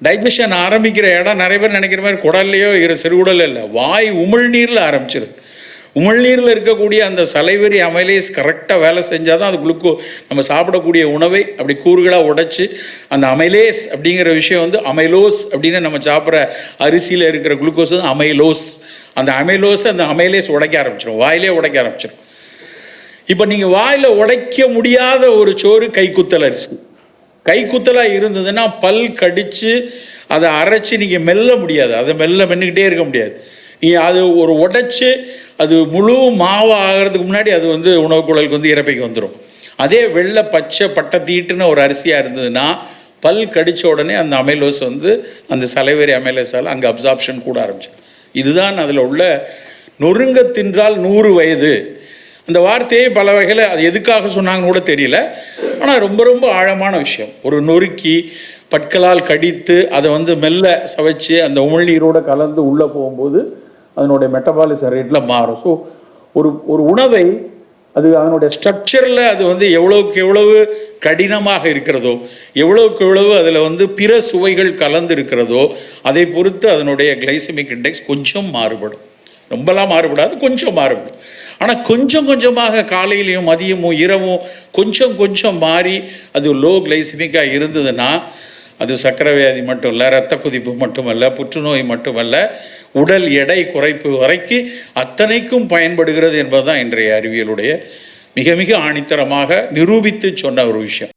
Digestion ஆரம்பிக்கிற இடம் நிறைய பேர் நினைக்கிற மாதிரி குடல்லையோ சிறுகுடல் இல்லை, வாய் உமிழ்நீரில் ஆரம்பிச்சிருது. உமிழ்நீரில் இருக்கக்கூடிய அந்த சலைவரி அமைலேஸ் கரெக்டாக வேலை செஞ்சால் தான் அது நம்ம சாப்பிடக்கூடிய உணவை அப்படி கூறுகளாக உடைச்சி அந்த அமைலேஸ் அப்படிங்கிற விஷயம் வந்து அமைலோஸ் அப்படின்னு நம்ம சாப்பிட்ற அரிசியில் இருக்கிற குளுக்கோஸ் வந்து அமைலோஸ். அந்த அமைலேஸ் உடைக்க ஆரம்பிச்சிடும், வாயிலே உடைக்க ஆரம்பிச்சிடும். இப்போ நீங்கள் வாயில் உடைக்க முடியாத ஒரு சோறு கைக்குத்தல் அரிசி. கைக்குத்தலாக இருந்ததுன்னா பல் கடித்து அதை அரைச்சி நீங்கள் மெல்ல முடியாது, அதை மென்னுக்கிட்டே இருக்க முடியாது. நீங்கள் அது ஒரு உடைச்சி அது முழு மாவு ஆகிறதுக்கு முன்னாடி அது வந்து உணவு குழலுக்கு வந்து இறப்பைக்கு வந்துடும். அதே வெள்ளை பச்சை பட்டை தீட்டுன்னு ஒரு அரிசியாக இருந்ததுன்னா பல் கடித்த உடனே அந்த அமைலோஸ் வந்து அந்த சலைவரி அமைலோஸால் அங்கே அப்சார்ப்ஷன் கூட ஆரம்பிச்சிடும். இதுதான் அதில் உள்ள நொறுங்க தின்றால் 100 வயது. அந்த வார்த்தையை பல வகையில் அது எதுக்காக சொன்னாங்கன்னு கூட தெரியல. ஆனால் ரொம்ப ரொம்ப ஆழமான விஷயம். ஒரு நொறுக்கி பற்களால் கடித்து அதை வந்து மெல்ல சவைச்சு அந்த உமிழ்நீரோடு கலந்து உள்ளே போகும்போது அதனுடைய மெட்டபாலிசம் ரேட்டில் மாறும். ஸோ ஒரு உணவை அது அதனுடைய ஸ்ட்ரக்சரில் அது வந்து எவ்வளவுக்கு எவ்வளவு கடினமாக இருக்கிறதோ, எவ்வளவுக்கு எவ்வளவு அதில் வந்து பிற சுவைகள் கலந்து இருக்கிறதோ அதை பொறுத்து அதனுடைய கிளைசமிக் இண்டெக்ஸ் கொஞ்சம் மாறுபடும். ரொம்பலாம் மாறுபடாது, கொஞ்சம் மாறுபடும். ஆனால் கொஞ்சம் கொஞ்சமாக காலையிலையும் மதியமும் இரவும் கொஞ்சம் கொஞ்சம் மாறி அது லோ கிளைசமிக்காக இருந்ததுன்னா அது சர்க்கரை வியாதி மட்டும் இல்லை, இரத்த கொதிப்பு மட்டுமல்ல, புற்றுநோய் மட்டுமல்ல, உடல் எடை குறைப்பு வரைக்கு அத்தனைக்கும் பயன்படுகிறது என்பதுதான் இன்றைய அறிவியலுடைய மிக மிக ஆணித்தரமாக நிரூபித்து சொன்ன ஒரு விஷயம்.